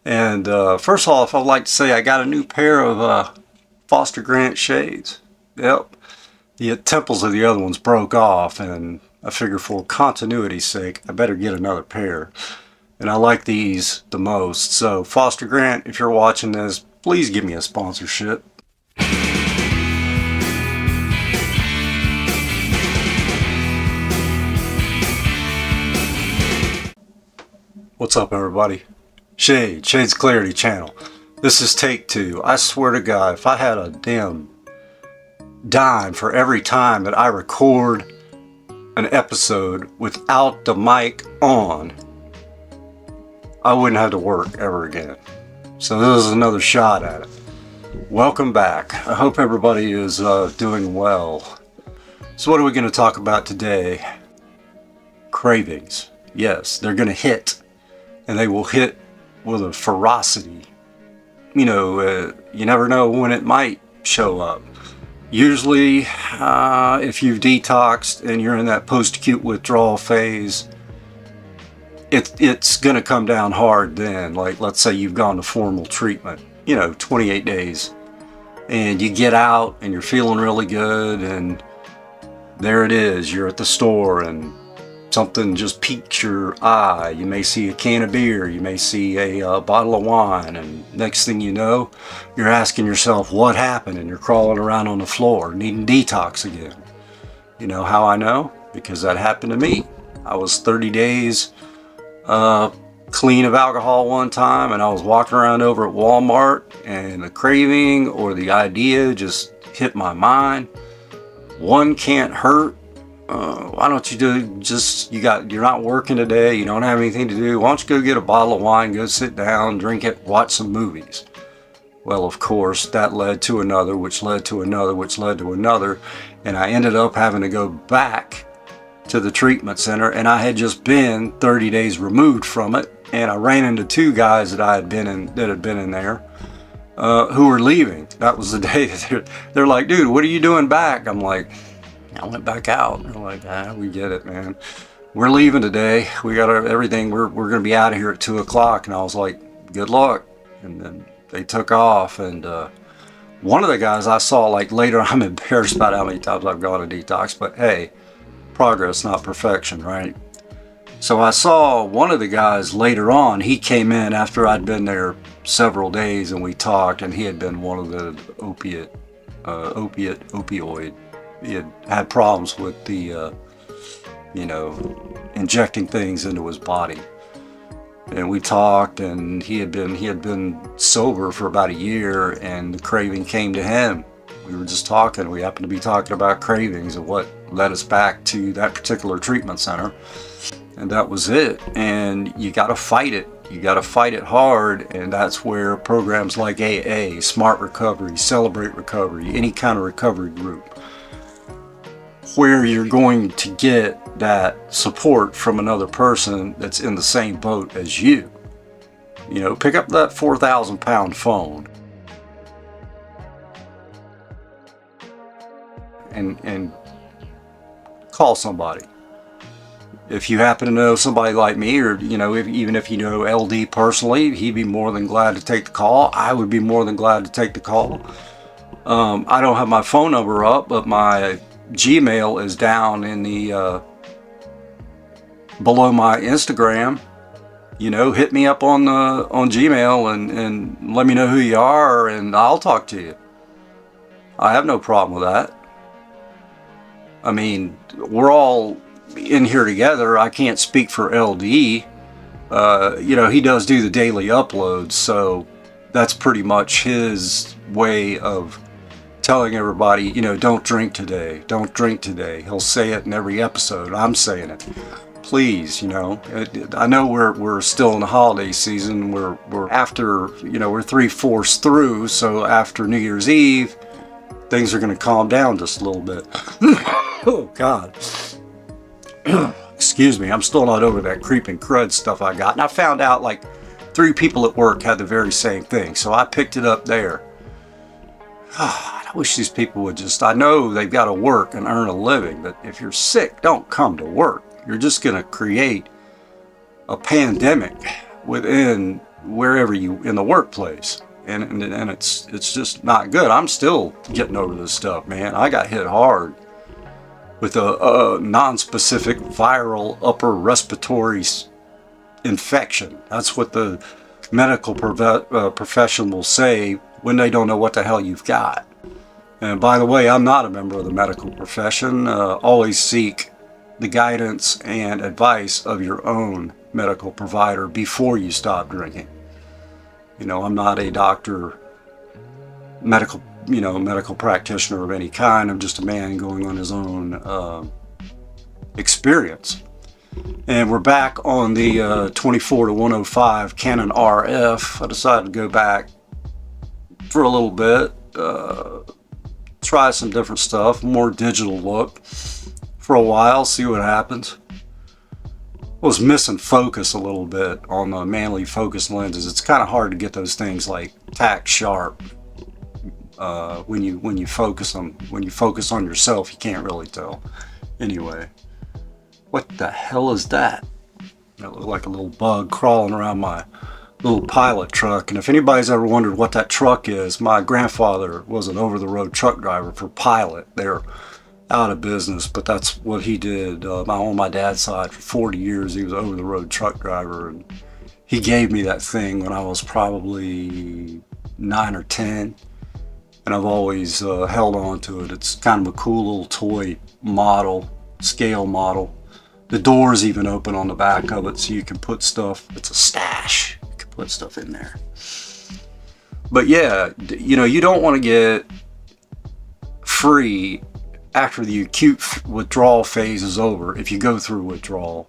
And first off, I'd like to say I got a new pair of Foster Grant shades. Yep. The temples of the other ones broke off, and I figure for continuity's sake, I better get another pair. And I like these the most. So Foster Grant, if you're watching this, please give me a sponsorship. What's up, everybody? Shades Clarity channel. This is take 2. I swear to God, if I had a damn dime for every time that I record an episode without the mic on, I wouldn't have to work ever again. So this is another shot at it. Welcome back. I hope everybody is doing well. So what are we going to talk about today? Cravings. Yes, they're going to hit. And they will hit with a ferocity. You know, you never know when it might show up. Usually, if you've detoxed and you're in that post-acute withdrawal phase, it's going to come down hard then. Like, let's say you've gone to formal treatment, 28 days. And you get out and you're feeling really good, and there it is. You're at the store and something just piques your eye. You may see a can of beer, you may see a bottle of wine, and next thing you know, you're asking yourself what happened, and you're crawling around on the floor needing detox again. You know how I know? Because that happened to me. I was 30 days clean of alcohol one time, and I was walking around over at Walmart, and the craving or the idea just hit my mind. One can't hurt. Why don't you you're not working today, you don't have anything to do, why don't you go get a bottle of wine, go sit down, drink it, watch some movies? Well, of course, that led to another, which led to another, which led to another, and I ended up having to go back to the treatment center, and I had just been 30 days removed from it, and I ran into two guys that had been in there, who were leaving. That was the day that they're like, dude, what are you doing back? I'm like, I went back out. They're like, we get it, man. We're leaving today. We got everything. We're going to be out of here at 2 o'clock. And I was like, good luck. And then they took off. And one of the guys I saw later, I'm embarrassed about how many times I've gone to detox. But hey, progress, not perfection, right? So I saw one of the guys later on. He came in after I'd been there several days, and we talked. And he had been one of the opioid. He had problems with the, injecting things into his body. And we talked, and he had been sober for about a year, and the craving came to him. We were just talking. We happened to be talking about cravings and what led us back to that particular treatment center. And that was it. And you got to fight it. You got to fight it hard, and that's where programs like AA, Smart Recovery, Celebrate Recovery, any kind of recovery group, where you're going to get that support from another person that's in the same boat as you. Pick up that 4,000-pound phone and call somebody. If you happen to know somebody like me, or even if you know LD personally, he'd be more than glad to take the call. I would be more than glad to take the call. I don't have my phone number up, but my Gmail is down in the below my Instagram. Hit me up on Gmail and let me know who you are, and I'll talk to you. I have no problem with that. I mean, we're all in here together. I can't speak for LD. He does do the daily uploads, so that's pretty much his way of telling everybody, don't drink today, don't drink today. He'll say it in every episode. I'm saying it. Please, I know we're still in the holiday season. We're after, we're 3/4 through. So after New Year's Eve, things are going to calm down just a little bit. Oh God. Excuse me. I'm still not over that creeping crud stuff I got. And I found out 3 people at work had the very same thing. So I picked it up there. I wish these people would I know they've got to work and earn a living, but if you're sick, don't come to work. You're just going to create a pandemic within wherever you, in the workplace. And it's just not good. I'm still getting over this stuff, man. I got hit hard with a non-specific viral upper respiratory infection. That's what the medical profession will say when they don't know what the hell you've got. And by the way, I'm not a member of the medical profession. Always seek the guidance and advice of your own medical provider before you stop drinking. You know, I'm not a doctor, medical practitioner of any kind. I'm just a man going on his own experience. And we're back on the 24-105 Canon RF. I decided to go back for a little bit, try some different stuff, more digital look for a while, see what happens. Was missing focus a little bit on the manly focus lenses. It's kind of hard to get those things like tack sharp when you focus them. When you focus on yourself, you can't really tell. Anyway, what the hell is that? That looked like a little bug crawling around my little pilot truck. And if anybody's ever wondered what that truck is, my grandfather was an over-the-road truck driver for Pilot. They're out of business, but that's what he did. On my dad's side, for 40 years he was an over-the-road truck driver, and he gave me that thing when I was probably 9 or 10, and I've always held on to it. It's kind of a cool little toy model, scale model. The doors even open on the back of it, so you can put stuff. It's a stash. You can put stuff in there. But yeah, you know, you don't want to get free after the acute withdrawal phase is over, if you go through withdrawal,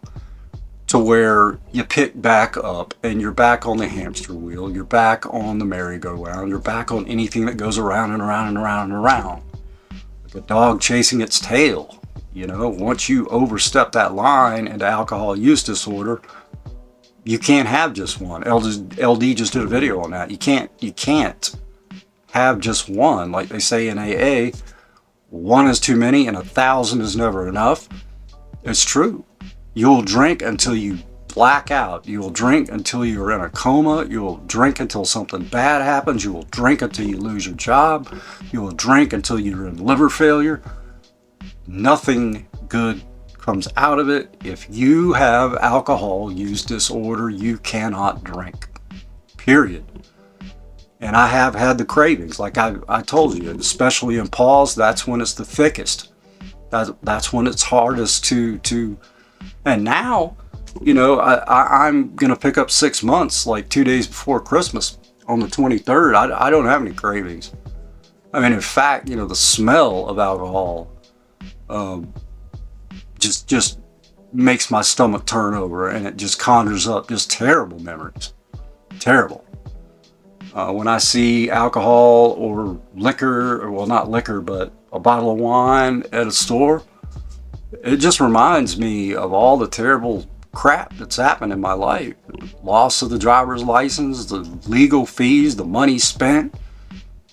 to where you pick back up and you're back on the hamster wheel, you're back on the merry-go-round, you're back on anything that goes around and around and around and around. Like a dog chasing its tail. You know, once you overstep that line into alcohol use disorder, you can't have just one. LD just did a video on that. You can't have just one. Like they say in AA, one is too many and 1,000 is never enough. It's true. You'll drink until you black out. You'll drink until you're in a coma. You'll drink until something bad happens. You will drink until you lose your job. You will drink until you're in liver failure. Nothing good comes out of it. If you have alcohol use disorder, you cannot drink. Period. And I have had the cravings, like I told you, especially in PAWS. That's when it's the thickest. That's when it's hardest to. And now, you know, I'm gonna pick up 6 months, like 2 days before Christmas, on the 23rd. I don't have any cravings. I mean, in fact, you know, the smell of alcohol just makes my stomach turn over, and it just conjures up just terrible memories. Terrible. When I see alcohol or liquor, or well, not liquor, but a bottle of wine at a store, it just reminds me of all the terrible crap that's happened in my life. Loss of the driver's license, the legal fees, the money spent,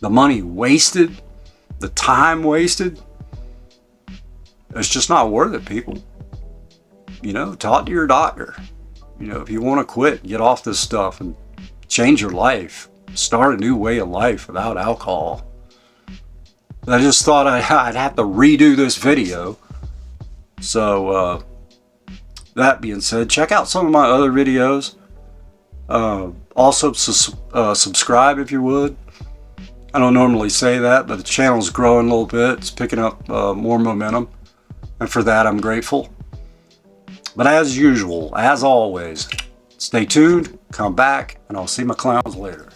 the money wasted, the time wasted. It's just not worth it, people. You know, talk to your doctor. You know, if you want to quit, get off this stuff and change your life. Start a new way of life without alcohol. I just thought I'd have to redo this video. So, that being said, check out some of my other videos. Also, subscribe if you would. I don't normally say that, but the channel's growing a little bit. It's picking up more momentum. And for that, I'm grateful. But as usual, as always, stay tuned, come back, and I'll see my clowns later.